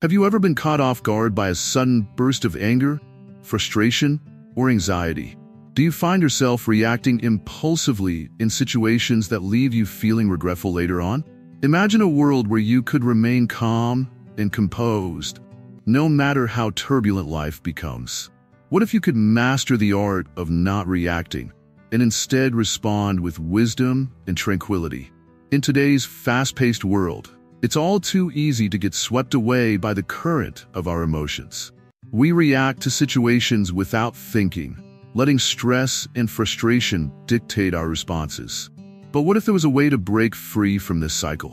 Have you ever been caught off guard by a sudden burst of anger, frustration, or anxiety? Do you find yourself reacting impulsively in situations that leave you feeling regretful later on? Imagine a world where you could remain calm and composed, no matter how turbulent life becomes. What if you could master the art of not reacting and instead respond with wisdom and tranquility? In today's fast-paced world, it's all too easy to get swept away by the current of our emotions. We react to situations without thinking, letting stress and frustration dictate our responses. But what if there was a way to break free from this cycle?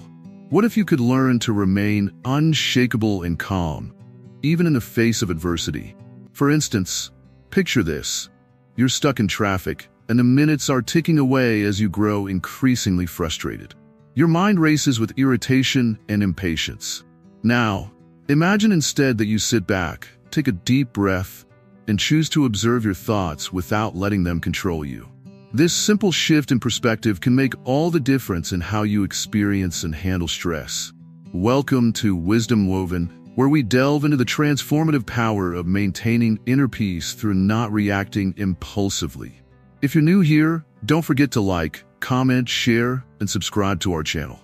What if you could learn to remain unshakable and calm, even in the face of adversity? For instance, picture this. You're stuck in traffic, and the minutes are ticking away as you grow increasingly frustrated. Your mind races with irritation and impatience. Now, imagine instead that you sit back, take a deep breath, and choose to observe your thoughts without letting them control you. This simple shift in perspective can make all the difference in how you experience and handle stress. Welcome to Wisdom Woven, where we delve into the transformative power of maintaining inner peace through not reacting impulsively. If you're new here, don't forget to like, comment, share, and subscribe to our channel.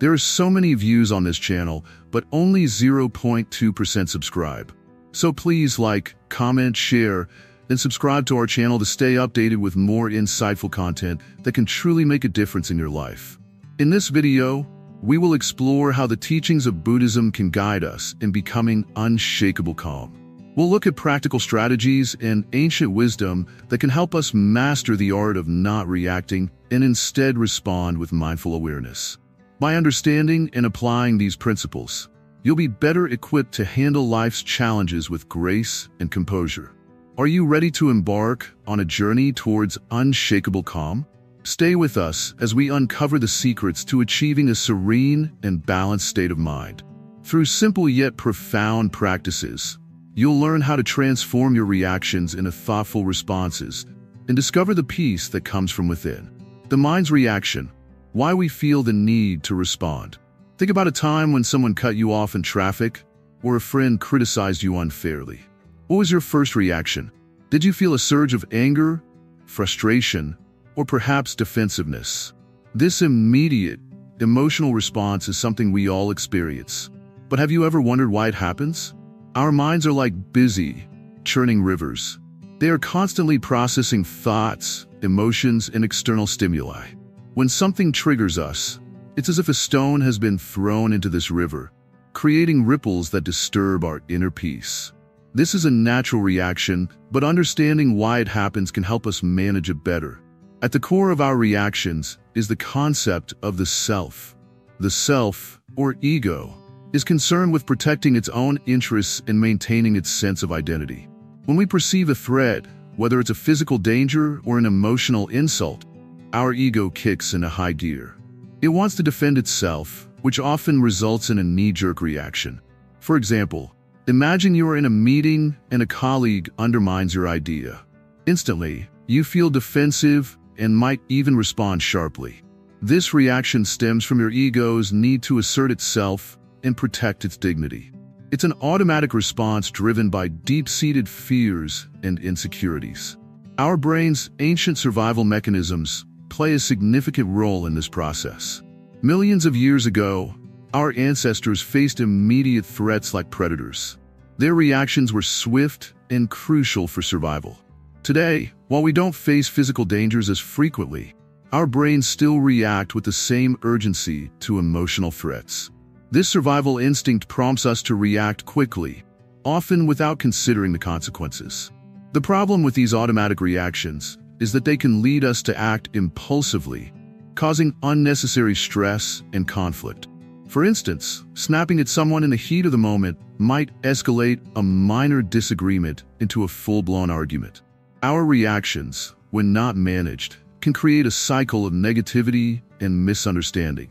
There are so many views on this channel, but only 0.2% subscribe. So please like, comment, share, and subscribe to our channel to stay updated with more insightful content that can truly make a difference in your life. In this video, we will explore how the teachings of Buddhism can guide us in becoming unshakable calm. We'll look at practical strategies and ancient wisdom that can help us master the art of not reacting and instead respond with mindful awareness. By understanding and applying these principles, you'll be better equipped to handle life's challenges with grace and composure. Are you ready to embark on a journey towards unshakable calm? Stay with us as we uncover the secrets to achieving a serene and balanced state of mind. Through simple yet profound practices, you'll learn how to transform your reactions into thoughtful responses and discover the peace that comes from within. The mind's reaction, why we feel the need to respond. Think about a time when someone cut you off in traffic or a friend criticized you unfairly. What was your first reaction? Did you feel a surge of anger, frustration, or perhaps defensiveness? This immediate emotional response is something we all experience. But have you ever wondered why it happens? Our minds are like busy, churning rivers. They are constantly processing thoughts, emotions, and external stimuli. When something triggers us, it's as if a stone has been thrown into this river, creating ripples that disturb our inner peace. This is a natural reaction, but understanding why it happens can help us manage it better. At the core of our reactions is the concept of the self. The self, or ego, is concerned with protecting its own interests and maintaining its sense of identity. When we perceive a threat, whether it's a physical danger or an emotional insult, our ego kicks into high gear. It wants to defend itself, which often results in a knee-jerk reaction. For example, imagine you are in a meeting and a colleague undermines your idea. Instantly, you feel defensive and might even respond sharply. This reaction stems from your ego's need to assert itself and protect its dignity. It's an automatic response driven by deep-seated fears and insecurities. Our brain's ancient survival mechanisms play a significant role in this process. Millions of years ago, our ancestors faced immediate threats like predators. Their reactions were swift and crucial for survival. Today, while we don't face physical dangers as frequently, our brains still react with the same urgency to emotional threats. This survival instinct prompts us to react quickly, often without considering the consequences. The problem with these automatic reactions is that they can lead us to act impulsively, causing unnecessary stress and conflict. For instance, snapping at someone in the heat of the moment might escalate a minor disagreement into a full-blown argument. Our reactions, when not managed, can create a cycle of negativity and misunderstanding.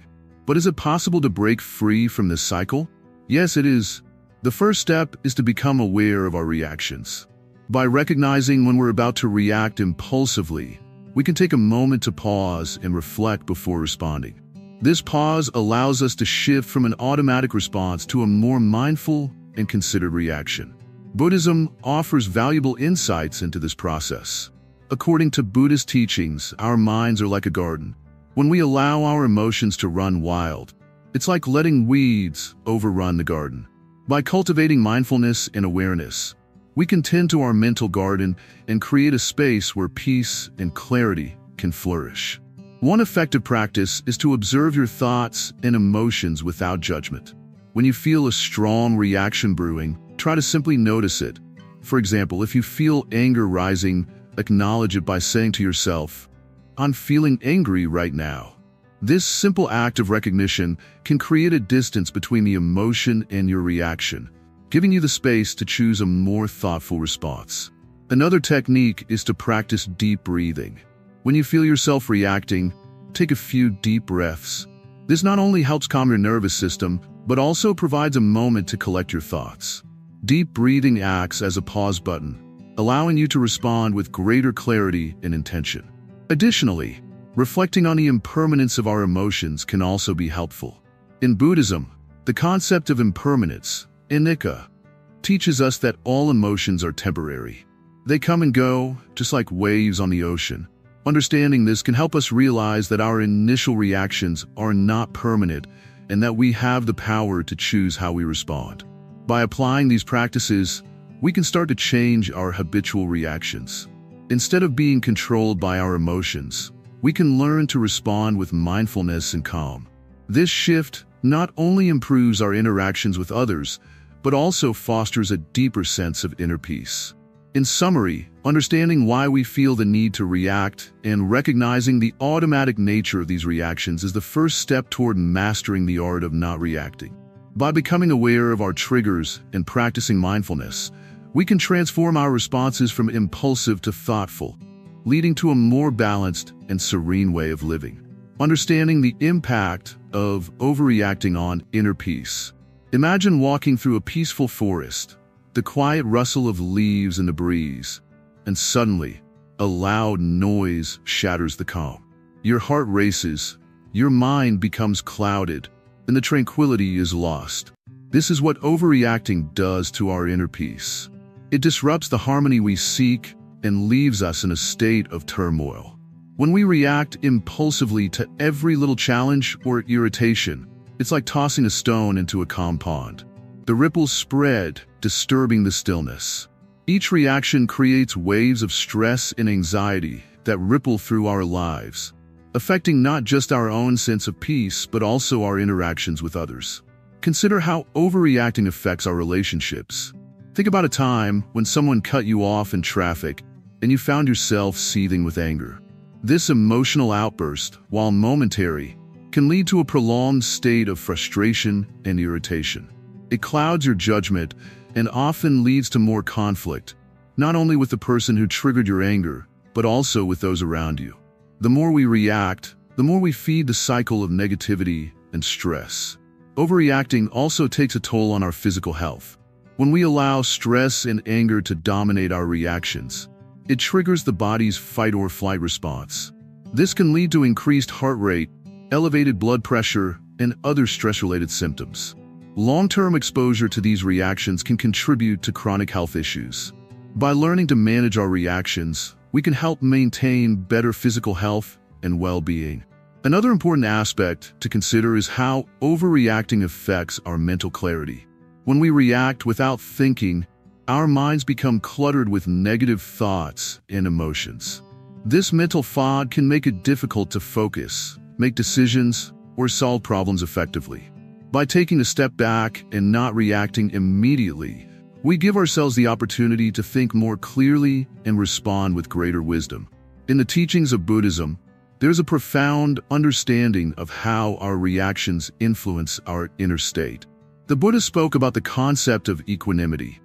But is it possible to break free from this cycle? Yes, it is. The first step is to become aware of our reactions. By recognizing when we're about to react impulsively, we can take a moment to pause and reflect before responding. This pause allows us to shift from an automatic response to a more mindful and considered reaction. Buddhism offers valuable insights into this process. According to Buddhist teachings, our minds are like a garden. When we allow our emotions to run wild, it's like letting weeds overrun the garden. By cultivating mindfulness and awareness, we can tend to our mental garden and create a space where peace and clarity can flourish. One effective practice is to observe your thoughts and emotions without judgment. When you feel a strong reaction brewing, try to simply notice it. For example, if you feel anger rising, acknowledge it by saying to yourself, "I'm feeling angry right now." This simple act of recognition can create a distance between the emotion and your reaction, giving you the space to choose a more thoughtful response. Another technique is to practice deep breathing. When you feel yourself reacting, take a few deep breaths. This not only helps calm your nervous system, but also provides a moment to collect your thoughts. Deep breathing acts as a pause button, allowing you to respond with greater clarity and intention. Additionally, reflecting on the impermanence of our emotions can also be helpful. In Buddhism, the concept of impermanence, anicca, teaches us that all emotions are temporary. They come and go, just like waves on the ocean. Understanding this can help us realize that our initial reactions are not permanent and that we have the power to choose how we respond. By applying these practices, we can start to change our habitual reactions. Instead of being controlled by our emotions, we can learn to respond with mindfulness and calm. This shift not only improves our interactions with others, but also fosters a deeper sense of inner peace. In summary, understanding why we feel the need to react and recognizing the automatic nature of these reactions is the first step toward mastering the art of not reacting. By becoming aware of our triggers and practicing mindfulness, we can transform our responses from impulsive to thoughtful, leading to a more balanced and serene way of living. Understanding the impact of overreacting on inner peace. Imagine walking through a peaceful forest, the quiet rustle of leaves in the breeze, and suddenly, a loud noise shatters the calm. Your heart races, your mind becomes clouded, and the tranquility is lost. This is what overreacting does to our inner peace. It disrupts the harmony we seek and leaves us in a state of turmoil. When we react impulsively to every little challenge or irritation, it's like tossing a stone into a calm pond. The ripples spread, disturbing the stillness. Each reaction creates waves of stress and anxiety that ripple through our lives, affecting not just our own sense of peace, but also our interactions with others. Consider how overreacting affects our relationships. Think about a time when someone cut you off in traffic and you found yourself seething with anger. This emotional outburst, while momentary, can lead to a prolonged state of frustration and irritation. It clouds your judgment and often leads to more conflict, not only with the person who triggered your anger, but also with those around you. The more we react, the more we feed the cycle of negativity and stress. Overreacting also takes a toll on our physical health. When we allow stress and anger to dominate our reactions, it triggers the body's fight-or-flight response. This can lead to increased heart rate, elevated blood pressure, and other stress-related symptoms. Long-term exposure to these reactions can contribute to chronic health issues. By learning to manage our reactions, we can help maintain better physical health and well-being. Another important aspect to consider is how overreacting affects our mental clarity. When we react without thinking, our minds become cluttered with negative thoughts and emotions. This mental fog can make it difficult to focus, make decisions, or solve problems effectively. By taking a step back and not reacting immediately, we give ourselves the opportunity to think more clearly and respond with greater wisdom. In the teachings of Buddhism, there's a profound understanding of how our reactions influence our inner state. The Buddha spoke about the concept of equanimity,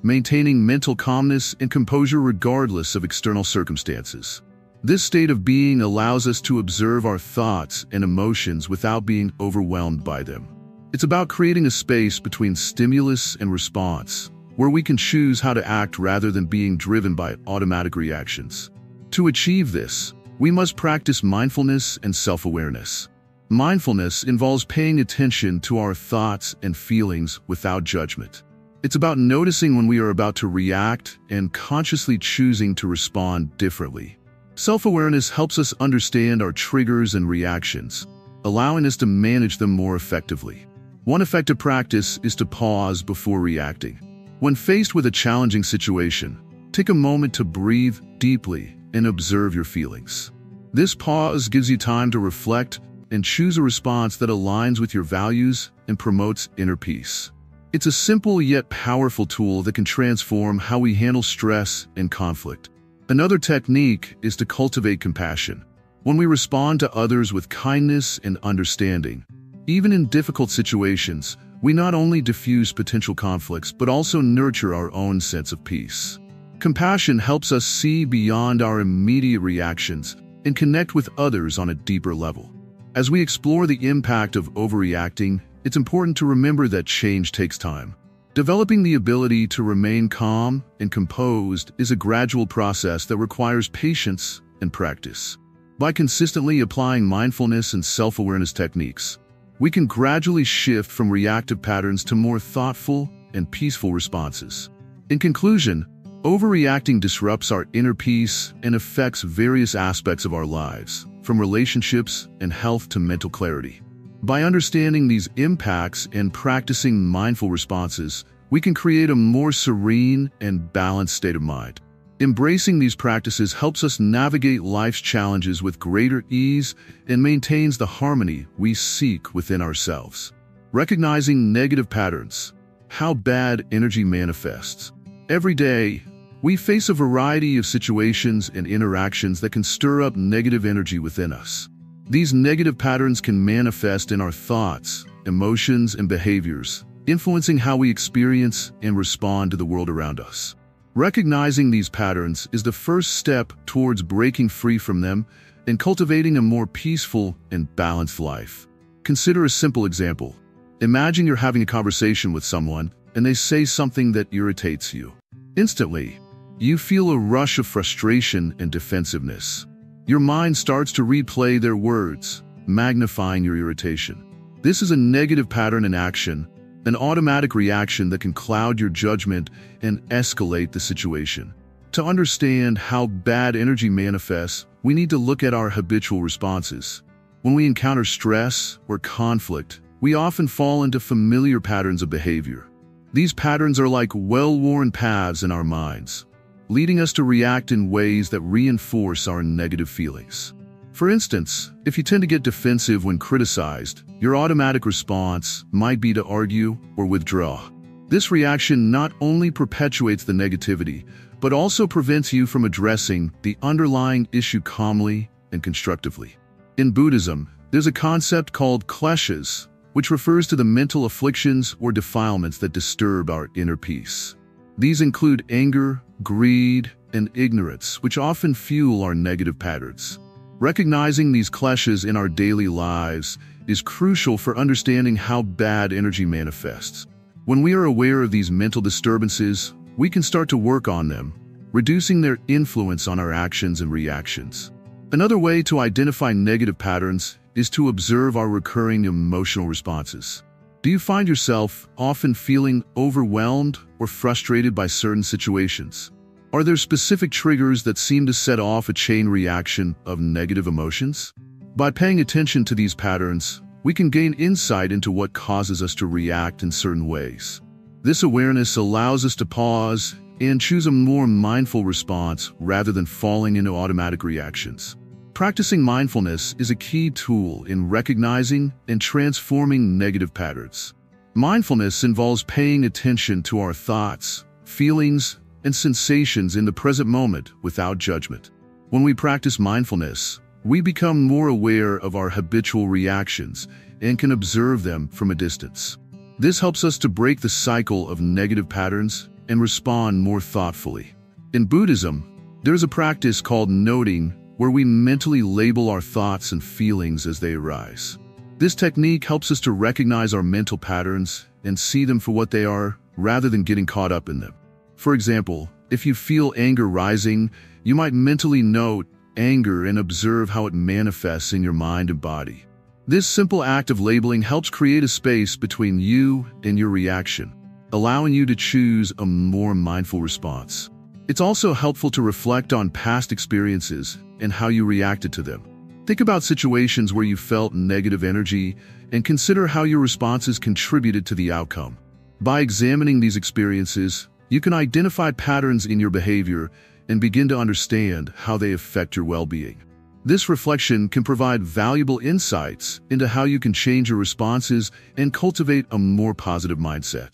maintaining mental calmness and composure regardless of external circumstances. This state of being allows us to observe our thoughts and emotions without being overwhelmed by them. It's about creating a space between stimulus and response, where we can choose how to act rather than being driven by automatic reactions. To achieve this, we must practice mindfulness and self-awareness. Mindfulness involves paying attention to our thoughts and feelings without judgment. It's about noticing when we are about to react and consciously choosing to respond differently. Self-awareness helps us understand our triggers and reactions, allowing us to manage them more effectively. One effective practice is to pause before reacting. When faced with a challenging situation, take a moment to breathe deeply and observe your feelings. This pause gives you time to reflect and choose a response that aligns with your values and promotes inner peace. It's a simple yet powerful tool that can transform how we handle stress and conflict. Another technique is to cultivate compassion. When we respond to others with kindness and understanding, even in difficult situations, we not only diffuse potential conflicts but also nurture our own sense of peace. Compassion helps us see beyond our immediate reactions and connect with others on a deeper level. As we explore the impact of overreacting, it's important to remember that change takes time. Developing the ability to remain calm and composed is a gradual process that requires patience and practice. By consistently applying mindfulness and self-awareness techniques, we can gradually shift from reactive patterns to more thoughtful and peaceful responses. In conclusion, overreacting disrupts our inner peace and affects various aspects of our lives, from relationships and health to mental clarity. By understanding these impacts and practicing mindful responses, we can create a more serene and balanced state of mind. Embracing these practices helps us navigate life's challenges with greater ease and maintains the harmony we seek within ourselves. Recognizing negative patterns, how bad energy manifests. Every day, we face a variety of situations and interactions that can stir up negative energy within us. These negative patterns can manifest in our thoughts, emotions, and behaviors, influencing how we experience and respond to the world around us. Recognizing these patterns is the first step towards breaking free from them and cultivating a more peaceful and balanced life. Consider a simple example. Imagine you're having a conversation with someone and they say something that irritates you. Instantly, you feel a rush of frustration and defensiveness. Your mind starts to replay their words, magnifying your irritation. This is a negative pattern in action, an automatic reaction that can cloud your judgment and escalate the situation. To understand how bad energy manifests, we need to look at our habitual responses. When we encounter stress or conflict, we often fall into familiar patterns of behavior. These patterns are like well-worn paths in our minds, leading us to react in ways that reinforce our negative feelings. For instance, if you tend to get defensive when criticized, your automatic response might be to argue or withdraw. This reaction not only perpetuates the negativity, but also prevents you from addressing the underlying issue calmly and constructively. In Buddhism, there's a concept called kleshas, which refers to the mental afflictions or defilements that disturb our inner peace. These include anger, greed, and ignorance, which often fuel our negative patterns. Recognizing these kleshas in our daily lives is crucial for understanding how bad energy manifests. When we are aware of these mental disturbances, we can start to work on them, reducing their influence on our actions and reactions. Another way to identify negative patterns is to observe our recurring emotional responses. Do you find yourself often feeling overwhelmed or frustrated by certain situations? Are there specific triggers that seem to set off a chain reaction of negative emotions? By paying attention to these patterns, we can gain insight into what causes us to react in certain ways. This awareness allows us to pause and choose a more mindful response rather than falling into automatic reactions. Practicing mindfulness is a key tool in recognizing and transforming negative patterns. Mindfulness involves paying attention to our thoughts, feelings, and sensations in the present moment without judgment. When we practice mindfulness, we become more aware of our habitual reactions and can observe them from a distance. This helps us to break the cycle of negative patterns and respond more thoughtfully. In Buddhism, there's a practice called noting, where we mentally label our thoughts and feelings as they arise. This technique helps us to recognize our mental patterns and see them for what they are, rather than getting caught up in them. For example, if you feel anger rising, you might mentally note anger and observe how it manifests in your mind and body. This simple act of labeling helps create a space between you and your reaction. allowing you to choose a more mindful response. It's also helpful to reflect on past experiences and how you reacted to them. Think about situations where you felt negative energy and consider how your responses contributed to the outcome. By examining these experiences, you can identify patterns in your behavior and begin to understand how they affect your well-being. This reflection can provide valuable insights into how you can change your responses and cultivate a more positive mindset.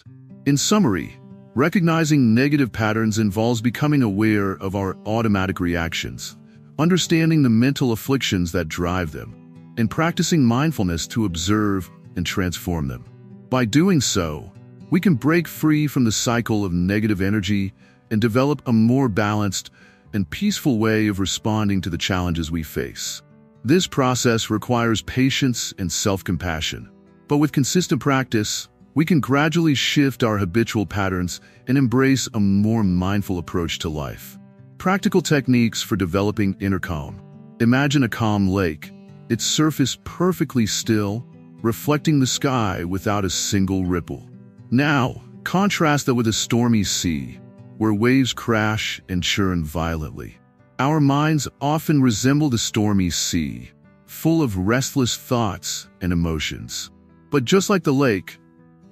In summary, recognizing negative patterns involves becoming aware of our automatic reactions, understanding the mental afflictions that drive them, and practicing mindfulness to observe and transform them. By doing so, we can break free from the cycle of negative energy and develop a more balanced and peaceful way of responding to the challenges we face. This process requires patience and self-compassion, but with consistent practice, we can gradually shift our habitual patterns and embrace a more mindful approach to life. Practical techniques for developing inner calm. Imagine a calm lake, its surface perfectly still, reflecting the sky without a single ripple. Now, contrast that with a stormy sea, where waves crash and churn violently. Our minds often resemble the stormy sea, full of restless thoughts and emotions. But just like the lake,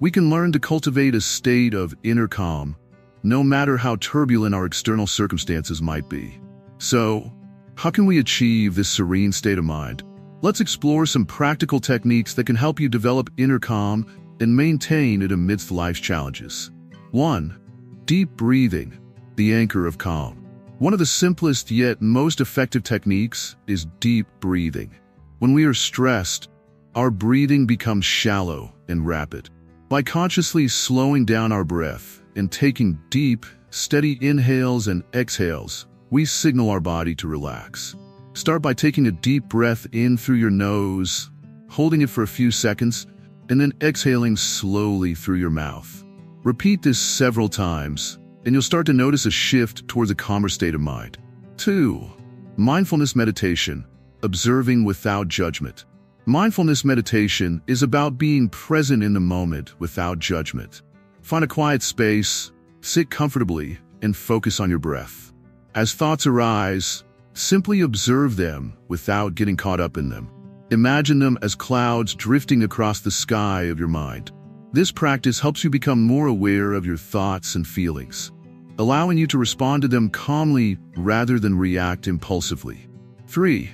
we can learn to cultivate a state of inner calm, no matter how turbulent our external circumstances might be. So, how can we achieve this serene state of mind? Let's explore some practical techniques that can help you develop inner calm and maintain it amidst life's challenges. 1. Deep breathing, the anchor of calm. One of the simplest yet most effective techniques is deep breathing. When we are stressed, our breathing becomes shallow and rapid. By consciously slowing down our breath and taking deep, steady inhales and exhales, we signal our body to relax. Start by taking a deep breath in through your nose, holding it for a few seconds, and then exhaling slowly through your mouth. Repeat this several times, and you'll start to notice a shift towards a calmer state of mind. 2. Mindfulness meditation, observing without judgment. Mindfulness meditation is about being present in the moment without judgment. Find a quiet space, sit comfortably, and focus on your breath. As thoughts arise, simply observe them without getting caught up in them. Imagine them as clouds drifting across the sky of your mind. This practice helps you become more aware of your thoughts and feelings, allowing you to respond to them calmly rather than react impulsively. 3.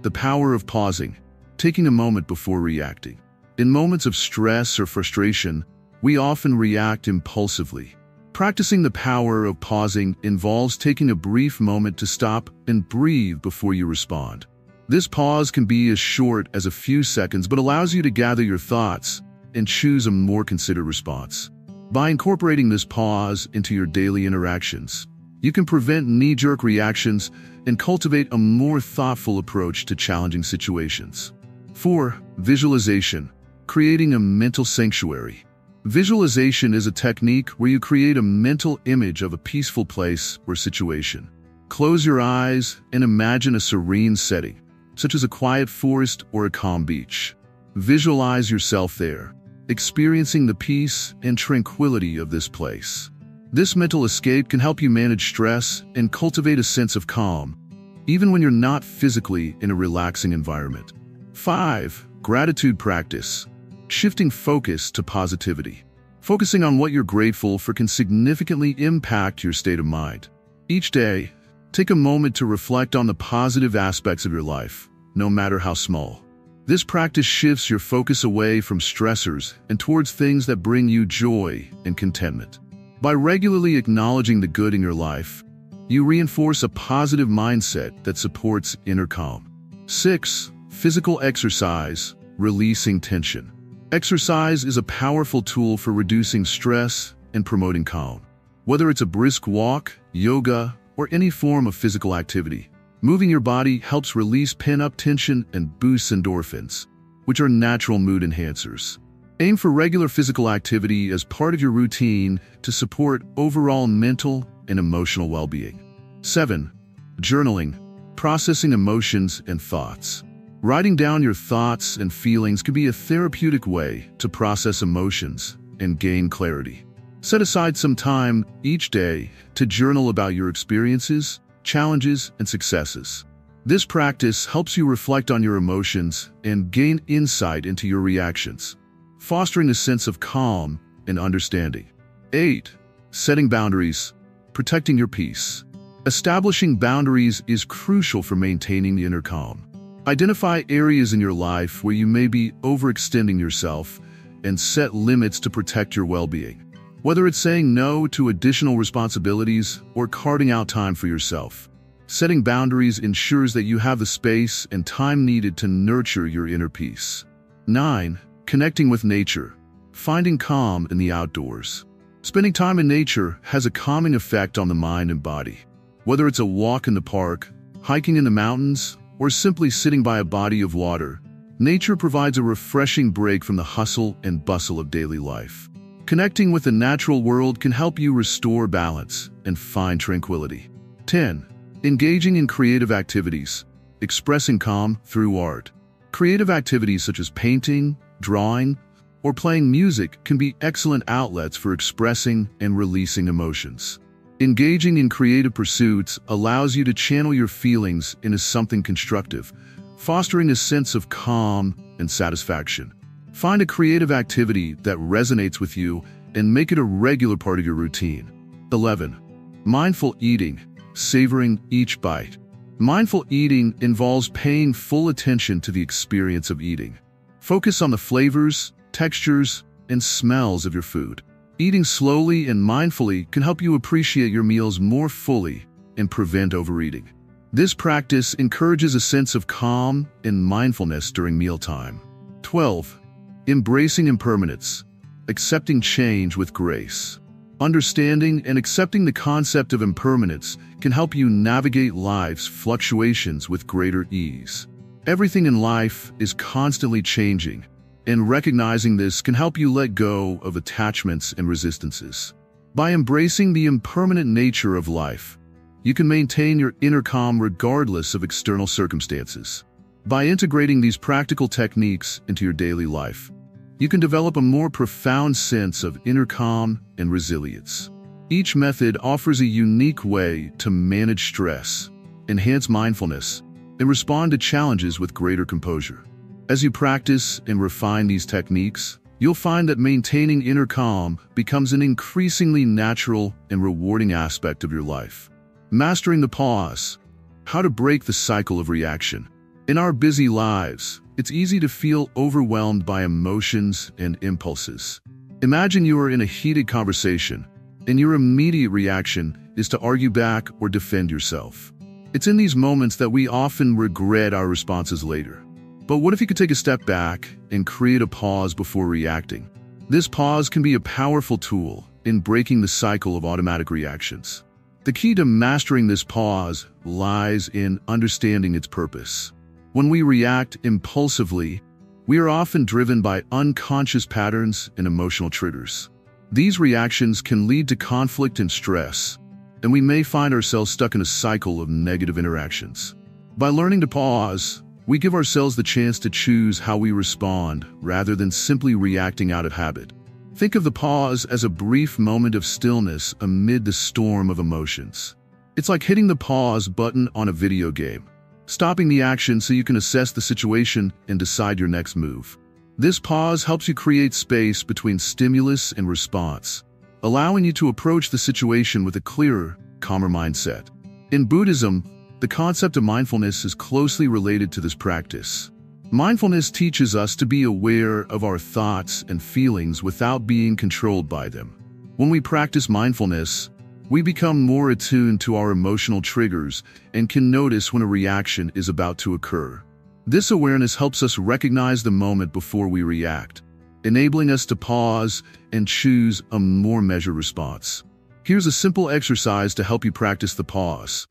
The power of pausing, taking a moment before reacting. In moments of stress or frustration, we often react impulsively. Practicing the power of pausing involves taking a brief moment to stop and breathe before you respond. This pause can be as short as a few seconds but allows you to gather your thoughts and choose a more considered response. By incorporating this pause into your daily interactions, you can prevent knee-jerk reactions and cultivate a more thoughtful approach to challenging situations. 4. Visualization, creating a mental sanctuary. Visualization is a technique where you create a mental image of a peaceful place or situation. Close your eyes and imagine a serene setting, such as a quiet forest or a calm beach. Visualize yourself there, experiencing the peace and tranquility of this place. This mental escape can help you manage stress and cultivate a sense of calm, even when you're not physically in a relaxing environment. 5. Gratitude practice, shifting focus to positivity. Focusing on what you're grateful for can significantly impact your state of mind. Each day, take a moment to reflect on the positive aspects of your life, no matter how small. This practice shifts your focus away from stressors and towards things that bring you joy and contentment. By regularly acknowledging the good in your life, you reinforce a positive mindset that supports inner calm. 6. Physical exercise, releasing tension. Exercise is a powerful tool for reducing stress and promoting calm. Whether it's a brisk walk, yoga, or any form of physical activity, moving your body helps release pent-up tension and boosts endorphins, which are natural mood enhancers. Aim for regular physical activity as part of your routine to support overall mental and emotional well-being. 7. Journaling, processing emotions and thoughts. Writing down your thoughts and feelings can be a therapeutic way to process emotions and gain clarity. Set aside some time each day to journal about your experiences, challenges, and successes. This practice helps you reflect on your emotions and gain insight into your reactions, fostering a sense of calm and understanding. 8. Setting boundaries, protecting your peace. Establishing boundaries is crucial for maintaining the inner calm. Identify areas in your life where you may be overextending yourself and set limits to protect your well-being. Whether it's saying no to additional responsibilities or carving out time for yourself, setting boundaries ensures that you have the space and time needed to nurture your inner peace. 9. Connecting with nature, finding calm in the outdoors. Spending time in nature has a calming effect on the mind and body. Whether it's a walk in the park, hiking in the mountains, or simply sitting by a body of water, nature provides a refreshing break from the hustle and bustle of daily life. Connecting with the natural world can help you restore balance and find tranquility. 10. Engaging in creative activities, expressing calm through art. Creative activities such as painting, drawing, or playing music can be excellent outlets for expressing and releasing emotions. Engaging in creative pursuits allows you to channel your feelings into something constructive, fostering a sense of calm and satisfaction. Find a creative activity that resonates with you and make it a regular part of your routine. 11. Mindful eating, savoring each bite. Mindful eating involves paying full attention to the experience of eating. Focus on the flavors, textures, and smells of your food. Eating slowly and mindfully can help you appreciate your meals more fully and prevent overeating. This practice encourages a sense of calm and mindfulness during mealtime. 12. Embracing impermanence, accepting change with grace. Understanding and accepting the concept of impermanence can help you navigate life's fluctuations with greater ease. Everything in life is constantly changing, and recognizing this can help you let go of attachments and resistances. By embracing the impermanent nature of life, you can maintain your inner calm regardless of external circumstances. By integrating these practical techniques into your daily life, you can develop a more profound sense of inner calm and resilience. Each method offers a unique way to manage stress, enhance mindfulness, and respond to challenges with greater composure. As you practice and refine these techniques, you'll find that maintaining inner calm becomes an increasingly natural and rewarding aspect of your life. Mastering the pause, how to break the cycle of reaction. In our busy lives, it's easy to feel overwhelmed by emotions and impulses. Imagine you are in a heated conversation, and your immediate reaction is to argue back or defend yourself. It's in these moments that we often regret our responses later. But what if you could take a step back and create a pause before reacting? This pause can be a powerful tool in breaking the cycle of automatic reactions. The key to mastering this pause lies in understanding its purpose. When we react impulsively, we are often driven by unconscious patterns and emotional triggers. These reactions can lead to conflict and stress, and we may find ourselves stuck in a cycle of negative interactions. By learning to pause, we give ourselves the chance to choose how we respond rather than simply reacting out of habit. Think of the pause as a brief moment of stillness amid the storm of emotions. It's like hitting the pause button on a video game, stopping the action so you can assess the situation and decide your next move. This pause helps you create space between stimulus and response, allowing you to approach the situation with a clearer, calmer mindset. In Buddhism, the concept of mindfulness is closely related to this practice. Mindfulness teaches us to be aware of our thoughts and feelings without being controlled by them. When we practice mindfulness, we become more attuned to our emotional triggers and can notice when a reaction is about to occur. This awareness helps us recognize the moment before we react, enabling us to pause and choose a more measured response. Here's a simple exercise to help you practice the pause.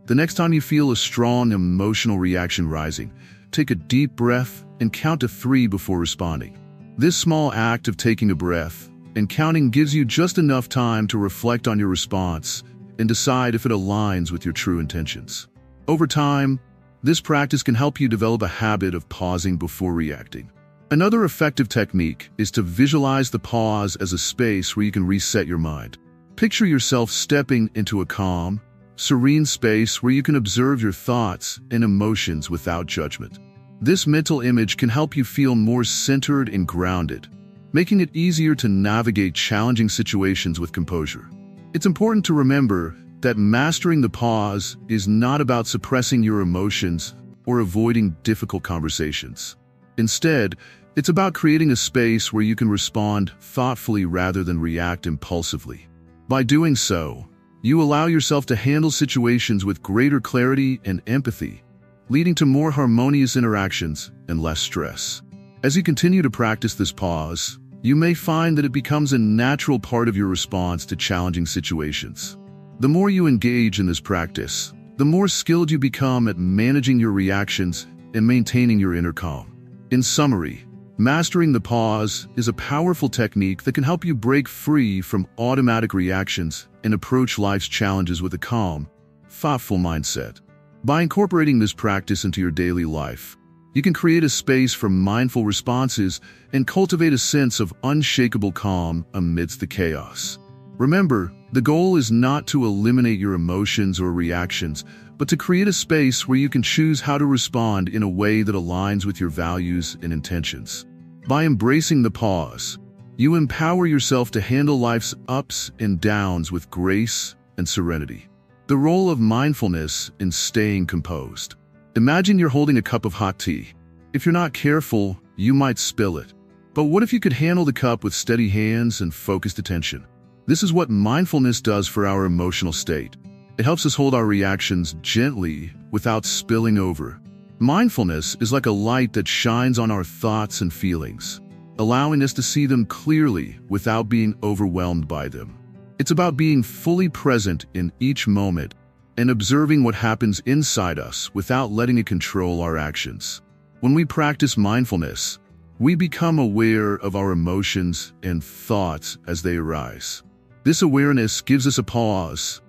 The next time you feel a strong emotional reaction rising, take a deep breath and count to 3 before responding. This small act of taking a breath and counting gives you just enough time to reflect on your response and decide if it aligns with your true intentions. Over time, this practice can help you develop a habit of pausing before reacting. Another effective technique is to visualize the pause as a space where you can reset your mind. Picture yourself stepping into a calm, serene space where you can observe your thoughts and emotions without judgment. This mental image can help you feel more centered and grounded, making it easier to navigate challenging situations with composure. It's important to remember that mastering the pause is not about suppressing your emotions or avoiding difficult conversations. Instead, it's about creating a space where you can respond thoughtfully rather than react impulsively. By doing so, you allow yourself to handle situations with greater clarity and empathy, leading to more harmonious interactions and less stress. As you continue to practice this pause, you may find that it becomes a natural part of your response to challenging situations. The more you engage in this practice, the more skilled you become at managing your reactions and maintaining your inner calm. In summary, mastering the pause is a powerful technique that can help you break free from automatic reactions and approach life's challenges with a calm, thoughtful mindset. By incorporating this practice into your daily life, you can create a space for mindful responses and cultivate a sense of unshakable calm amidst the chaos. Remember, the goal is not to eliminate your emotions or reactions, but to create a space where you can choose how to respond in a way that aligns with your values and intentions. By embracing the pause, you empower yourself to handle life's ups and downs with grace and serenity. The role of mindfulness in staying composed. Imagine you're holding a cup of hot tea. If you're not careful, you might spill it. But what if you could handle the cup with steady hands and focused attention? This is what mindfulness does for our emotional state. It helps us hold our reactions gently without spilling over. Mindfulness is like a light that shines on our thoughts and feelings, allowing us to see them clearly without being overwhelmed by them. It's about being fully present in each moment and observing what happens inside us without letting it control our actions. When we practice mindfulness, we become aware of our emotions and thoughts as they arise. This awareness gives us a pause,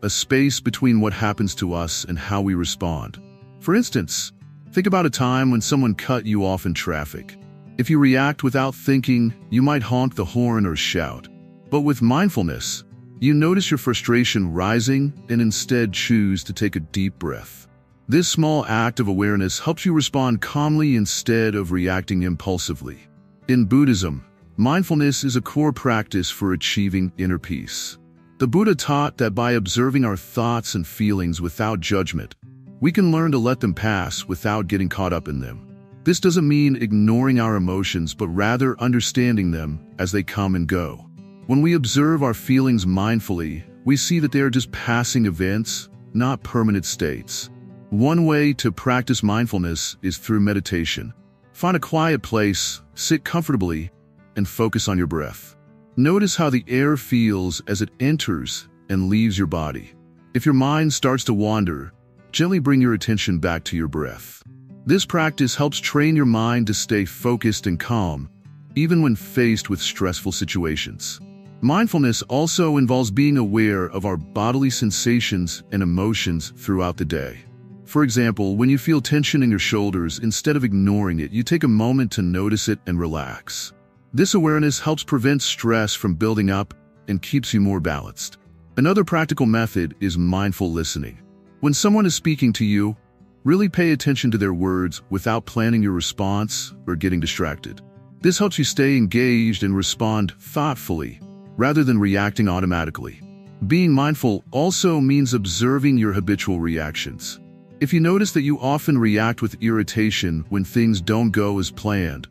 a space between what happens to us and how we respond. For instance, think about a time when someone cut you off in traffic. If you react without thinking, you might honk the horn or shout. But with mindfulness, you notice your frustration rising and instead choose to take a deep breath. This small act of awareness helps you respond calmly instead of reacting impulsively. In Buddhism, mindfulness is a core practice for achieving inner peace. The Buddha taught that by observing our thoughts and feelings without judgment, we can learn to let them pass without getting caught up in them. This doesn't mean ignoring our emotions, but rather understanding them as they come and go. When we observe our feelings mindfully, we see that they are just passing events, not permanent states. One way to practice mindfulness is through meditation. Find a quiet place, sit comfortably, and focus on your breath. Notice how the air feels as it enters and leaves your body. If your mind starts to wander, gently bring your attention back to your breath. This practice helps train your mind to stay focused and calm, even when faced with stressful situations. Mindfulness also involves being aware of our bodily sensations and emotions throughout the day. For example, when you feel tension in your shoulders, instead of ignoring it, you take a moment to notice it and relax. This awareness helps prevent stress from building up and keeps you more balanced. Another practical method is mindful listening. When someone is speaking to you, really pay attention to their words without planning your response or getting distracted. This helps you stay engaged and respond thoughtfully, rather than reacting automatically. Being mindful also means observing your habitual reactions. If you notice that you often react with irritation when things don't go as planned,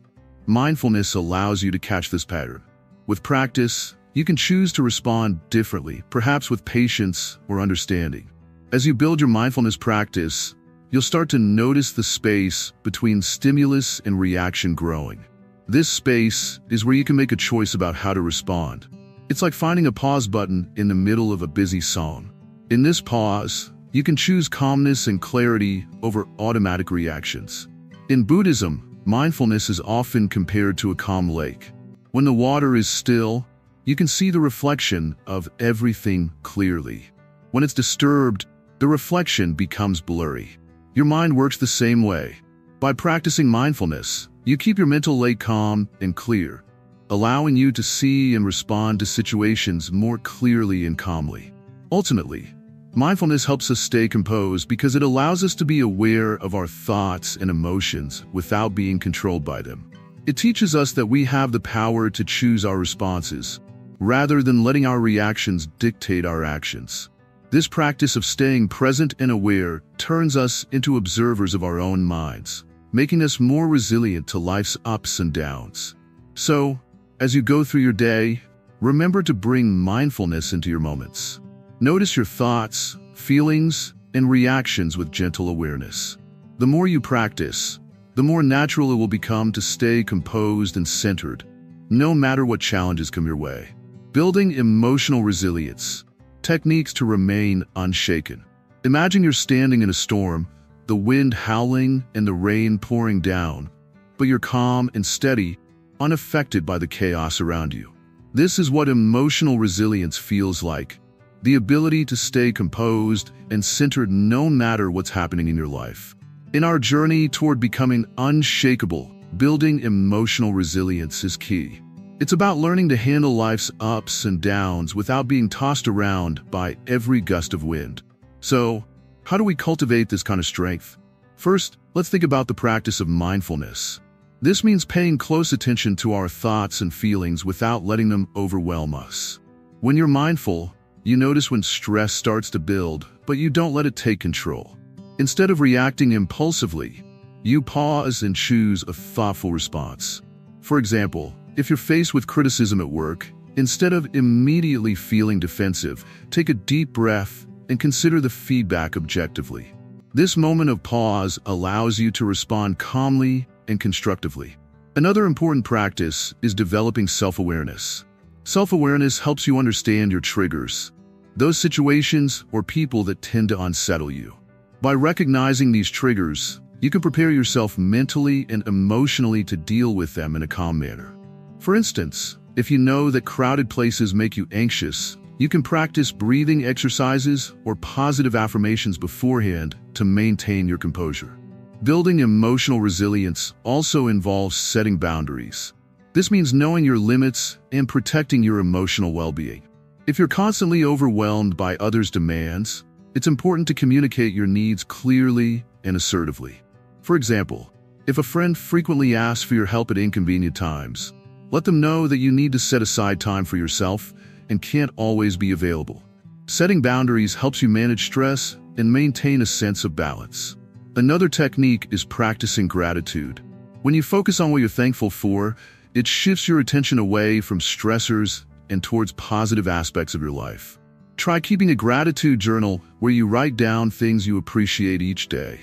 mindfulness allows you to catch this pattern. With practice, you can choose to respond differently, perhaps with patience or understanding. As you build your mindfulness practice, you'll start to notice the space between stimulus and reaction growing. This space is where you can make a choice about how to respond. It's like finding a pause button in the middle of a busy song. In this pause, you can choose calmness and clarity over automatic reactions. In Buddhism, mindfulness is often compared to a calm lake. When the water is still, you can see the reflection of everything clearly. When it's disturbed, the reflection becomes blurry. Your mind works the same way. By practicing mindfulness, You keep your mental lake calm and clear, allowing you to see and respond to situations more clearly and calmly. Ultimately, mindfulness helps us stay composed because it allows us to be aware of our thoughts and emotions without being controlled by them. It teaches us that we have the power to choose our responses, rather than letting our reactions dictate our actions. This practice of staying present and aware turns us into observers of our own minds, making us more resilient to life's ups and downs. So, as you go through your day, remember to bring mindfulness into your moments. Notice your thoughts, feelings, and reactions with gentle awareness. The more you practice, the more natural it will become to stay composed and centered, no matter what challenges come your way. Building emotional resilience. Techniques to remain unshaken. Imagine you're standing in a storm, the wind howling and the rain pouring down, but you're calm and steady, unaffected by the chaos around you. This is what emotional resilience feels like. The ability to stay composed and centered no matter what's happening in your life. In our journey toward becoming unshakable, building emotional resilience is key. It's about learning to handle life's ups and downs without being tossed around by every gust of wind. So, how do we cultivate this kind of strength? First, let's think about the practice of mindfulness. This means paying close attention to our thoughts and feelings without letting them overwhelm us. When you're mindful, you notice when stress starts to build, but you don't let it take control. Instead of reacting impulsively, you pause and choose a thoughtful response. For example, if you're faced with criticism at work, instead of immediately feeling defensive, take a deep breath and consider the feedback objectively. This moment of pause allows you to respond calmly and constructively. Another important practice is developing self-awareness. Self-awareness helps you understand your triggers, those situations or people that tend to unsettle you. By recognizing these triggers, you can prepare yourself mentally and emotionally to deal with them in a calm manner. For instance, if you know that crowded places make you anxious, you can practice breathing exercises or positive affirmations beforehand to maintain your composure. Building emotional resilience also involves setting boundaries. This means knowing your limits and protecting your emotional well-being. If you're constantly overwhelmed by others' demands, it's important to communicate your needs clearly and assertively. For example, if a friend frequently asks for your help at inconvenient times, let them know that you need to set aside time for yourself and can't always be available. Setting boundaries helps you manage stress and maintain a sense of balance. Another technique is practicing gratitude. When you focus on what you're thankful for, it shifts your attention away from stressors and towards positive aspects of your life. Try keeping a gratitude journal where you write down things you appreciate each day.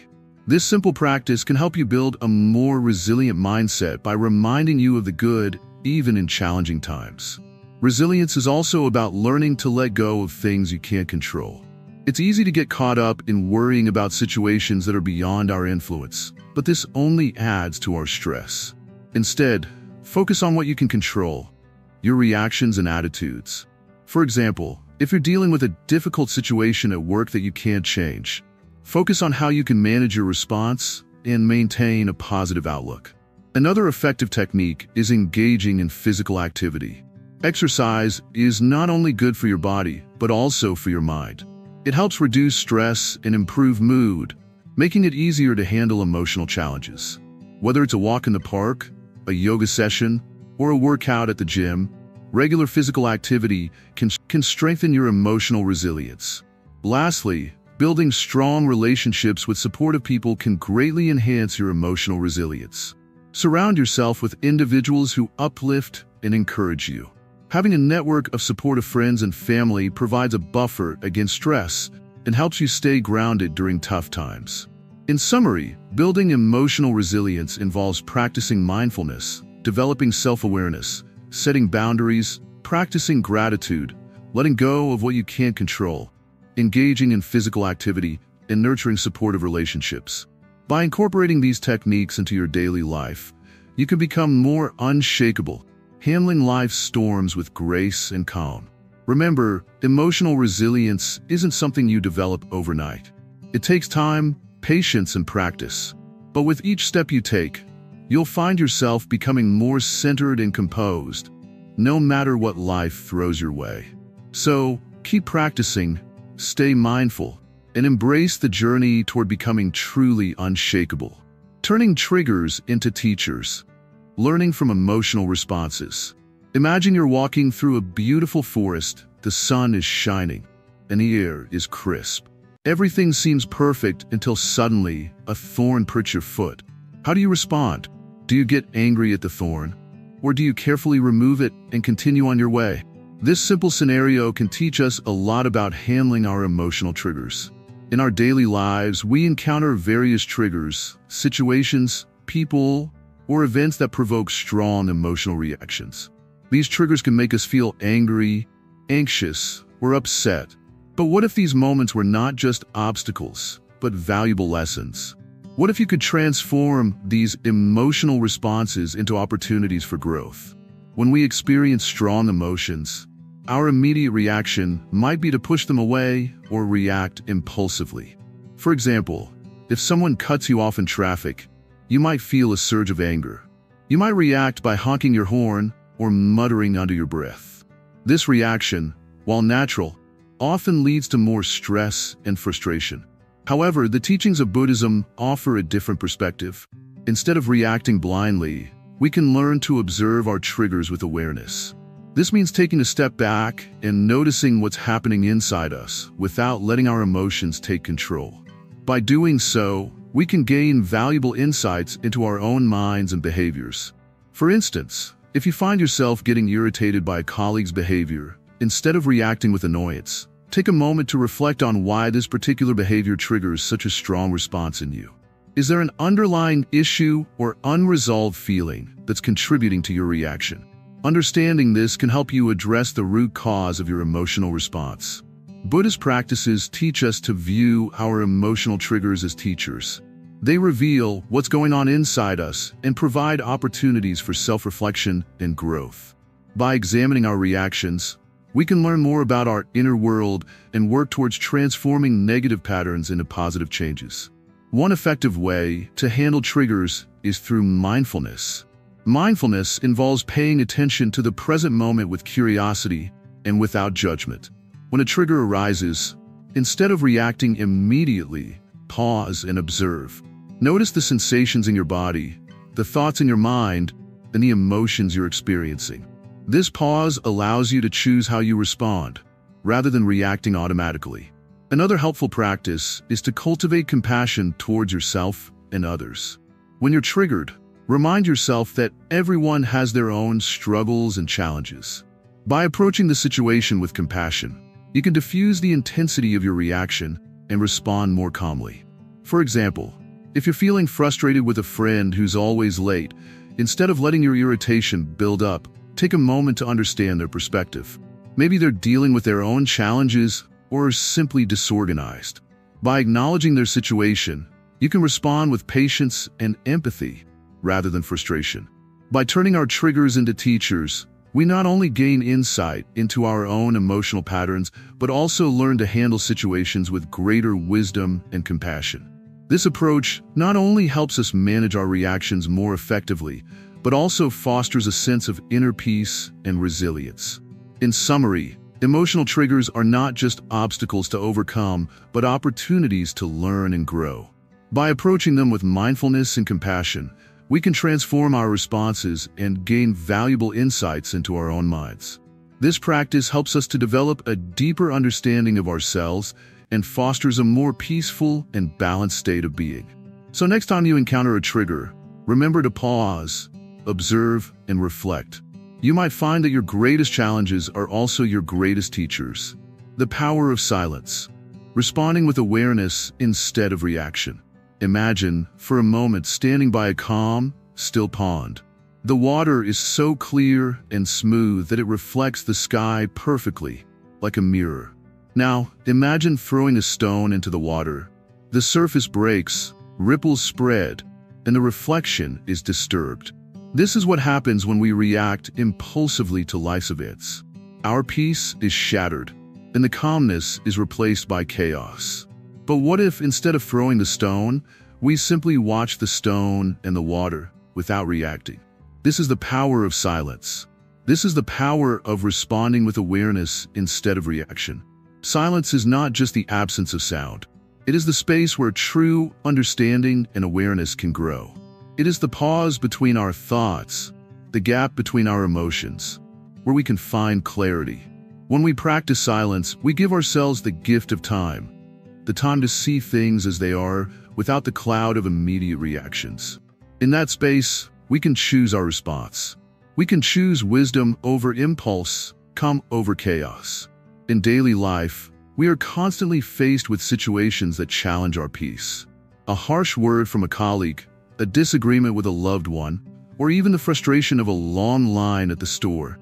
This simple practice can help you build a more resilient mindset by reminding you of the good, even in challenging times. Resilience is also about learning to let go of things you can't control. It's easy to get caught up in worrying about situations that are beyond our influence, but this only adds to our stress. Instead, focus on what you can control, your reactions and attitudes. For example, if you're dealing with a difficult situation at work that you can't change, focus on how you can manage your response and maintain a positive outlook. Another effective technique is engaging in physical activity. Exercise is not only good for your body, but also for your mind. It helps reduce stress and improve mood, making it easier to handle emotional challenges. Whether it's a walk in the park, a yoga session, or a workout at the gym, regular physical activity can strengthen your emotional resilience. Lastly, building strong relationships with supportive people can greatly enhance your emotional resilience. Surround yourself with individuals who uplift and encourage you. Having a network of supportive friends and family provides a buffer against stress and helps you stay grounded during tough times. In summary, building emotional resilience involves practicing mindfulness, developing self-awareness, setting boundaries, practicing gratitude, letting go of what you can't control, engaging in physical activity, and nurturing supportive relationships. By incorporating these techniques into your daily life, you can become more unshakable, handling life's storms with grace and calm. Remember, emotional resilience isn't something you develop overnight. It takes time, patience, and practice. But with each step you take, you'll find yourself becoming more centered and composed, no matter what life throws your way. So, keep practicing, stay mindful, and embrace the journey toward becoming truly unshakable. Turning triggers into teachers. Learning from emotional responses. Imagine you're walking through a beautiful forest, the sun is shining, and the air is crisp. Everything seems perfect until suddenly a thorn pricks your foot. How do you respond? Do you get angry at the thorn? Or do you carefully remove it and continue on your way? This simple scenario can teach us a lot about handling our emotional triggers. In our daily lives, we encounter various triggers, situations, people, or events that provoke strong emotional reactions. These triggers can make us feel angry, anxious, or upset. But what if these moments were not just obstacles, but valuable lessons? What if you could transform these emotional responses into opportunities for growth? When we experience strong emotions, our immediate reaction might be to push them away or react impulsively. For example, if someone cuts you off in traffic, you might feel a surge of anger. You might react by honking your horn or muttering under your breath. This reaction, while natural, often leads to more stress and frustration. However, the teachings of Buddhism offer a different perspective. Instead of reacting blindly, we can learn to observe our triggers with awareness. This means taking a step back and noticing what's happening inside us without letting our emotions take control. By doing so, we can gain valuable insights into our own minds and behaviors. For instance, if you find yourself getting irritated by a colleague's behavior, instead of reacting with annoyance, take a moment to reflect on why this particular behavior triggers such a strong response in you. Is there an underlying issue or unresolved feeling that's contributing to your reaction? Understanding this can help you address the root cause of your emotional response. Buddhist practices teach us to view our emotional triggers as teachers. They reveal what's going on inside us and provide opportunities for self-reflection and growth. By examining our reactions, we can learn more about our inner world and work towards transforming negative patterns into positive changes. One effective way to handle triggers is through mindfulness. Mindfulness involves paying attention to the present moment with curiosity and without judgment. When a trigger arises, instead of reacting immediately, pause and observe. Notice the sensations in your body, the thoughts in your mind, and the emotions you're experiencing. This pause allows you to choose how you respond, rather than reacting automatically. Another helpful practice is to cultivate compassion towards yourself and others. When you're triggered, remind yourself that everyone has their own struggles and challenges. By approaching the situation with compassion, you can diffuse the intensity of your reaction and respond more calmly. For example, if you're feeling frustrated with a friend who's always late, instead of letting your irritation build up, take a moment to understand their perspective. Maybe they're dealing with their own challenges or are simply disorganized. By acknowledging their situation, you can respond with patience and empathy rather than frustration. By turning our triggers into teachers, we not only gain insight into our own emotional patterns, but also learn to handle situations with greater wisdom and compassion. This approach not only helps us manage our reactions more effectively, but also fosters a sense of inner peace and resilience. In summary, emotional triggers are not just obstacles to overcome, but opportunities to learn and grow. By approaching them with mindfulness and compassion, we can transform our responses and gain valuable insights into our own minds. This practice helps us to develop a deeper understanding of ourselves and fosters a more peaceful and balanced state of being. So next time you encounter a trigger, remember to pause, observe, and reflect. You might find that your greatest challenges are also your greatest teachers. The power of silence. Responding with awareness instead of reaction. Imagine, for a moment, standing by a calm, still pond. The water is so clear and smooth that it reflects the sky perfectly, like a mirror. Now, imagine throwing a stone into the water. The surface breaks, ripples spread, and the reflection is disturbed. This is what happens when we react impulsively to life's events. Our peace is shattered, and the calmness is replaced by chaos. But what if, instead of throwing the stone, we simply watch the stone and the water without reacting. This is the power of silence. This is the power of responding with awareness instead of reaction. Silence is not just the absence of sound. It is the space where true understanding and awareness can grow. It is the pause between our thoughts, the gap between our emotions, where we can find clarity. When we practice silence, we give ourselves the gift of time, the time to see things as they are without the cloud of immediate reactions. In that space, we can choose our response. We can choose wisdom over impulse, calm over chaos. In daily life, we are constantly faced with situations that challenge our peace. A harsh word from a colleague, a disagreement with a loved one, or even the frustration of a long line at the store.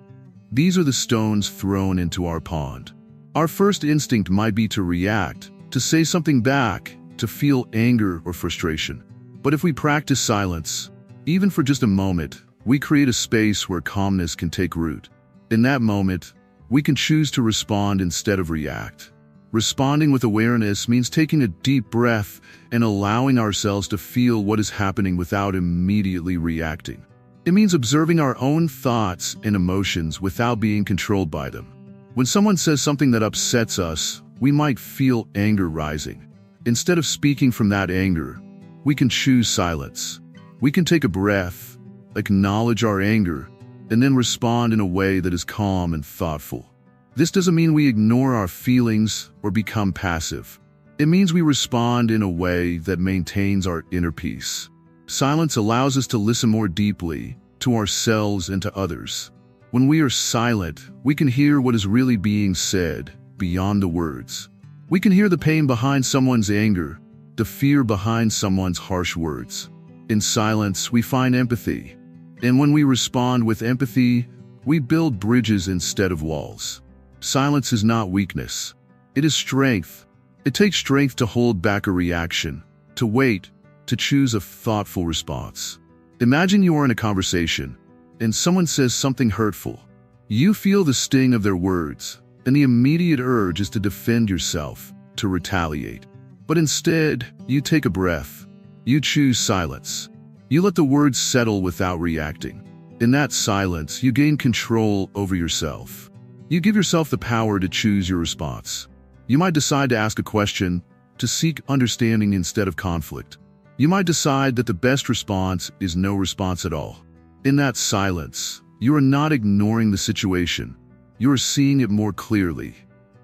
These are the stones thrown into our pond. Our first instinct might be to react, to say something back, to feel anger or frustration. But if we practice silence, even for just a moment, we create a space where calmness can take root. In that moment, we can choose to respond instead of react. Responding with awareness means taking a deep breath and allowing ourselves to feel what is happening without immediately reacting. It means observing our own thoughts and emotions without being controlled by them. When someone says something that upsets us, we might feel anger rising. Instead of speaking from that anger, we can choose silence. We can take a breath, acknowledge our anger, and then respond in a way that is calm and thoughtful. This doesn't mean we ignore our feelings or become passive. It means we respond in a way that maintains our inner peace. Silence allows us to listen more deeply to ourselves and to others. When we are silent, we can hear what is really being said beyond the words. We can hear the pain behind someone's anger, the fear behind someone's harsh words. In silence, we find empathy. And when we respond with empathy, we build bridges instead of walls. Silence is not weakness. It is strength. It takes strength to hold back a reaction, to wait, to choose a thoughtful response. Imagine you are in a conversation, and someone says something hurtful. You feel the sting of their words, and the immediate urge is to defend yourself, to retaliate. But instead, you take a breath. You choose silence. You let the words settle without reacting. In that silence, you gain control over yourself. You give yourself the power to choose your response. You might decide to ask a question, to seek understanding instead of conflict. You might decide that the best response is no response at all. In that silence, you are not ignoring the situation. You are seeing it more clearly.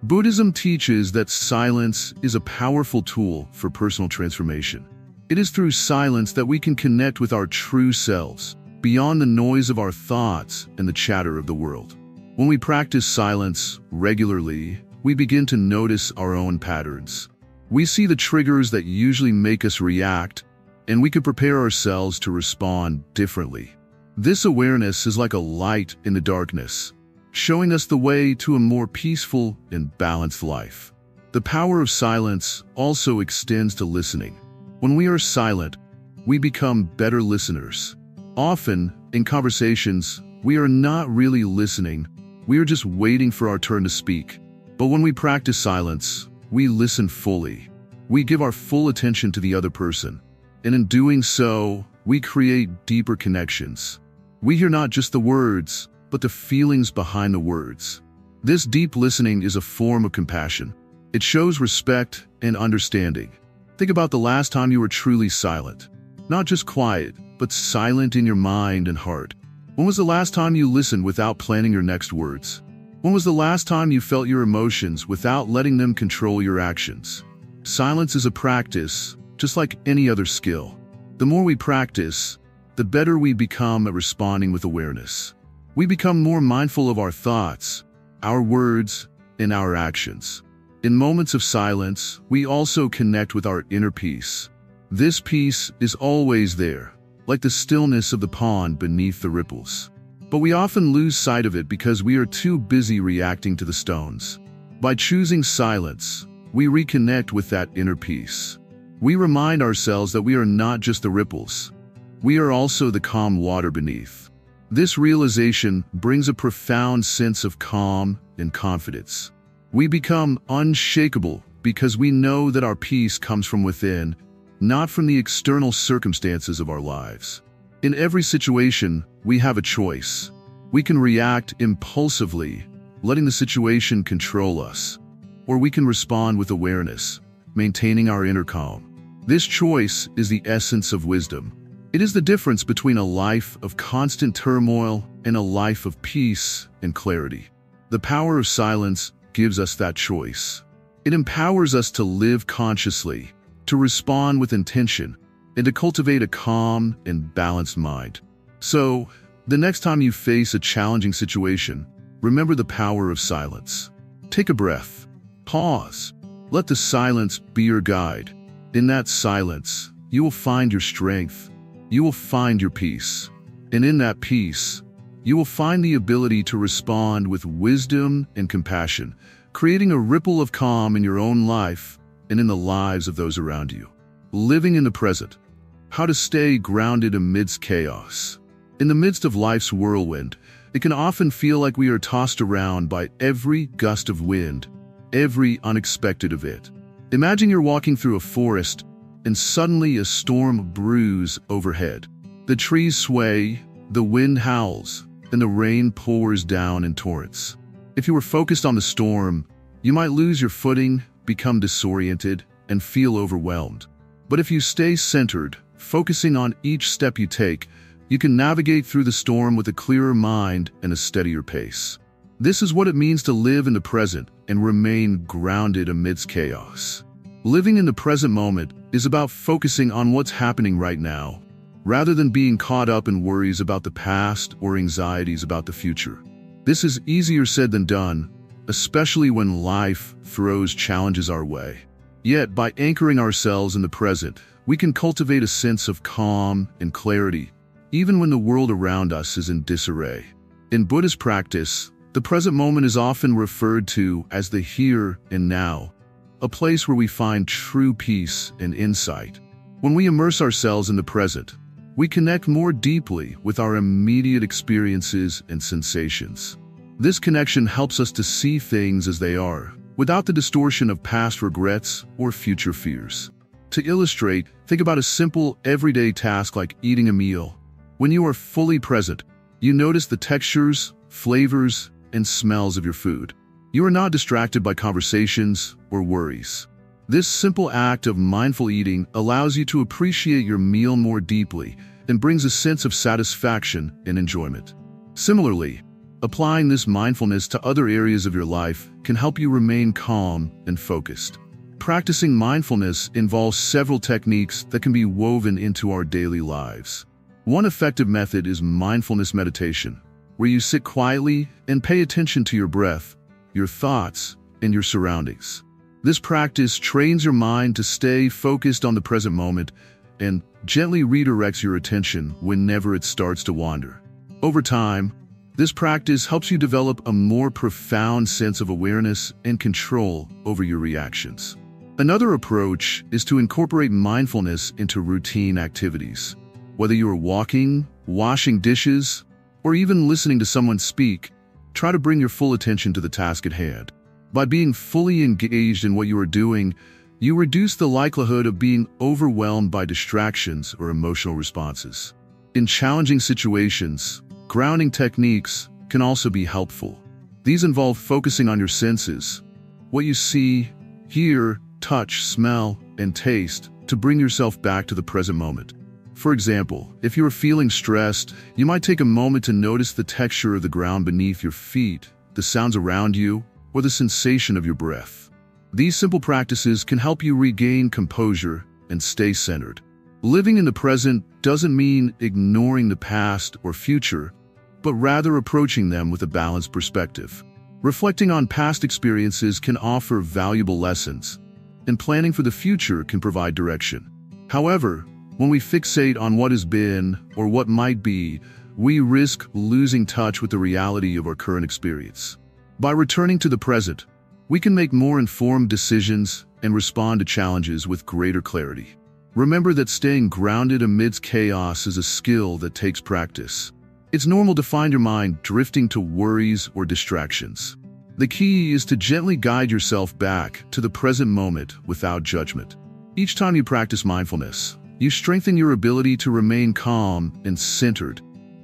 Buddhism teaches that silence is a powerful tool for personal transformation. It is through silence that we can connect with our true selves, beyond the noise of our thoughts and the chatter of the world. When we practice silence regularly, we begin to notice our own patterns. We see the triggers that usually make us react, and we can prepare ourselves to respond differently. This awareness is like a light in the darkness, showing us the way to a more peaceful and balanced life. The power of silence also extends to listening. When we are silent, we become better listeners. Often, in conversations, we are not really listening. We are just waiting for our turn to speak. But when we practice silence, we listen fully. We give our full attention to the other person. And in doing so, we create deeper connections. We hear not just the words, but the feelings behind the words. This deep listening is a form of compassion. It shows respect and understanding. Think about the last time you were truly silent. Not just quiet, but silent in your mind and heart. When was the last time you listened without planning your next words? When was the last time you felt your emotions without letting them control your actions? Silence is a practice, just like any other skill. The more we practice, the better we become at responding with awareness. We become more mindful of our thoughts, our words, and our actions. In moments of silence, we also connect with our inner peace. This peace is always there, like the stillness of the pond beneath the ripples. But we often lose sight of it because we are too busy reacting to the stones. By choosing silence, we reconnect with that inner peace. We remind ourselves that we are not just the ripples. We are also the calm water beneath. This realization brings a profound sense of calm and confidence. We become unshakable because we know that our peace comes from within, not from the external circumstances of our lives. In every situation, we have a choice. We can react impulsively, letting the situation control us, or we can respond with awareness, maintaining our inner calm. This choice is the essence of wisdom. It is the difference between a life of constant turmoil and a life of peace and clarity. The power of silence gives us that choice. It empowers us to live consciously, to respond with intention, and to cultivate a calm and balanced mind. So, the next time you face a challenging situation, remember the power of silence. Take a breath. Pause. Let the silence be your guide. In that silence, you will find your strength. You will find your peace. And in that peace, you will find the ability to respond with wisdom and compassion, creating a ripple of calm in your own life and in the lives of those around you. Living in the present. How to stay grounded amidst chaos. In the midst of life's whirlwind, it can often feel like we are tossed around by every gust of wind, every unexpected event. Imagine you're walking through a forest and suddenly a storm brews overhead. The trees sway, the wind howls, and the rain pours down in torrents. If you were focused on the storm, you might lose your footing, become disoriented, and feel overwhelmed. But if you stay centered, focusing on each step you take, you can navigate through the storm with a clearer mind and a steadier pace. This is what it means to live in the present and remain grounded amidst chaos. Living in the present moment is about focusing on what's happening right now, rather than being caught up in worries about the past or anxieties about the future. This is easier said than done, especially when life throws challenges our way. Yet, by anchoring ourselves in the present, we can cultivate a sense of calm and clarity, even when the world around us is in disarray. In Buddhist practice, the present moment is often referred to as the here and now, a place where we find true peace and insight. When we immerse ourselves in the present, we connect more deeply with our immediate experiences and sensations. This connection helps us to see things as they are, without the distortion of past regrets or future fears. To illustrate, think about a simple, everyday task like eating a meal. When you are fully present, you notice the textures, flavors, and smells of your food. You are not distracted by conversations or worries. This simple act of mindful eating allows you to appreciate your meal more deeply and brings a sense of satisfaction and enjoyment. Similarly, applying this mindfulness to other areas of your life can help you remain calm and focused. Practicing mindfulness involves several techniques that can be woven into our daily lives. One effective method is mindfulness meditation, where you sit quietly and pay attention to your breath, your thoughts, and your surroundings. This practice trains your mind to stay focused on the present moment and gently redirects your attention whenever it starts to wander. Over time, this practice helps you develop a more profound sense of awareness and control over your reactions. Another approach is to incorporate mindfulness into routine activities. Whether you are walking, washing dishes, or even listening to someone speak, try to bring your full attention to the task at hand. By being fully engaged in what you are doing, you reduce the likelihood of being overwhelmed by distractions or emotional responses. In challenging situations, grounding techniques can also be helpful. These involve focusing on your senses, what you see, hear, touch, smell, and taste, to bring yourself back to the present moment. For example, if you are feeling stressed, you might take a moment to notice the texture of the ground beneath your feet, the sounds around you, or the sensation of your breath. These simple practices can help you regain composure and stay centered. Living in the present doesn't mean ignoring the past or future, but rather approaching them with a balanced perspective. Reflecting on past experiences can offer valuable lessons, and planning for the future can provide direction. However, when we fixate on what has been or what might be, we risk losing touch with the reality of our current experience. By returning to the present, we can make more informed decisions and respond to challenges with greater clarity. Remember that staying grounded amidst chaos is a skill that takes practice. It's normal to find your mind drifting to worries or distractions. The key is to gently guide yourself back to the present moment without judgment. Each time you practice mindfulness, You strengthen your ability to remain calm and centered,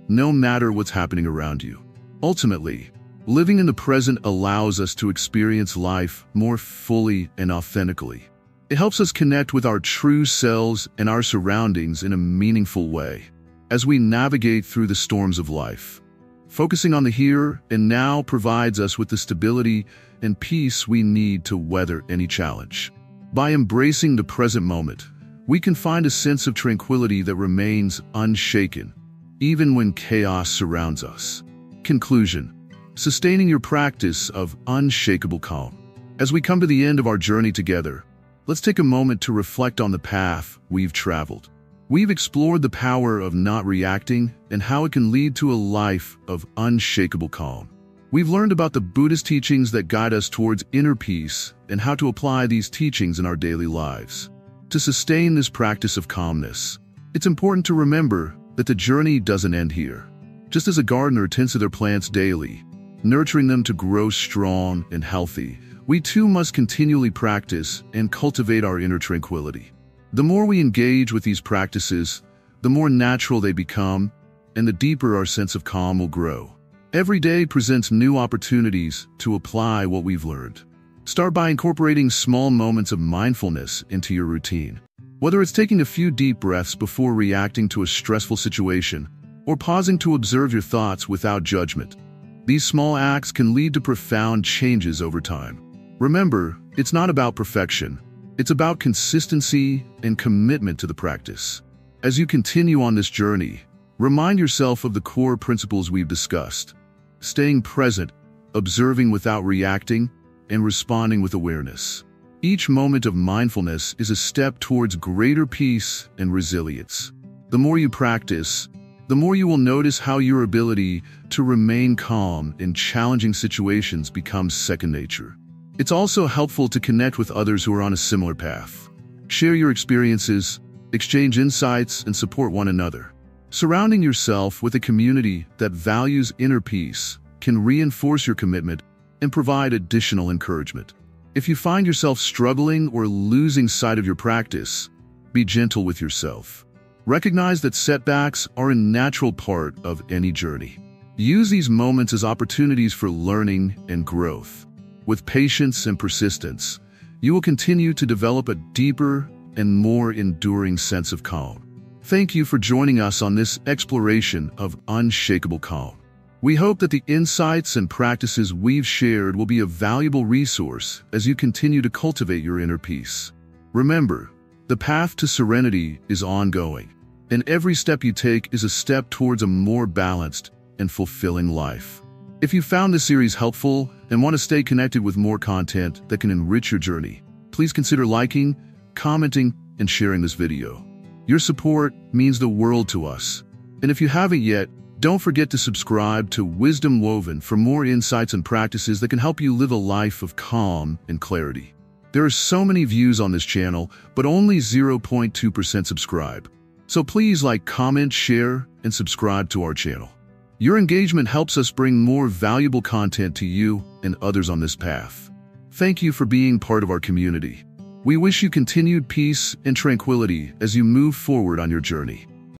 no matter what's happening around you. Ultimately, living in the present allows us to experience life more fully and authentically. It helps us connect with our true selves and our surroundings in a meaningful way as we navigate through the storms of life. Focusing on the here and now provides us with the stability and peace we need to weather any challenge. By embracing the present moment, we can find a sense of tranquility that remains unshaken, even when chaos surrounds us. Conclusion: sustaining your practice of unshakable calm. As we come to the end of our journey together, let's take a moment to reflect on the path we've traveled. We've explored the power of not reacting and how it can lead to a life of unshakable calm. We've learned about the Buddhist teachings that guide us towards inner peace and how to apply these teachings in our daily lives. To sustain this practice of calmness, it's important to remember that the journey doesn't end here. Just as a gardener tends to their plants daily, nurturing them to grow strong and healthy, we too must continually practice and cultivate our inner tranquility. The more we engage with these practices, the more natural they become, and the deeper our sense of calm will grow. Every day presents new opportunities to apply what we've learned. Start by incorporating small moments of mindfulness into your routine. Whether it's taking a few deep breaths before reacting to a stressful situation, or pausing to observe your thoughts without judgment, these small acts can lead to profound changes over time. Remember, it's not about perfection. It's about consistency and commitment to the practice. As you continue on this journey, remind yourself of the core principles we've discussed: staying present, observing without reacting, and responding with awareness. Each moment of mindfulness is a step towards greater peace and resilience. The more you practice, the more you will notice how your ability to remain calm in challenging situations becomes second nature. It's also helpful to connect with others who are on a similar path. Share your experiences, exchange insights, and support one another. Surrounding yourself with a community that values inner peace can reinforce your commitment and provide additional encouragement. If you find yourself struggling or losing sight of your practice, be gentle with yourself. Recognize that setbacks are a natural part of any journey. Use these moments as opportunities for learning and growth. With patience and persistence, you will continue to develop a deeper and more enduring sense of calm. Thank you for joining us on this exploration of unshakable calm. We hope that the insights and practices we've shared will be a valuable resource as you continue to cultivate your inner peace. Remember, the path to serenity is ongoing, and every step you take is a step towards a more balanced and fulfilling life. If you found this series helpful and want to stay connected with more content that can enrich your journey, please consider liking, commenting, and sharing this video. Your support means the world to us. And if you haven't yet, don't forget to subscribe to Wisdom Woven for more insights and practices that can help you live a life of calm and clarity. There are so many views on this channel, but only 0.2% subscribe. So please like, comment, share, and subscribe to our channel. Your engagement helps us bring more valuable content to you and others on this path. Thank you for being part of our community. We wish you continued peace and tranquility as you move forward on your journey.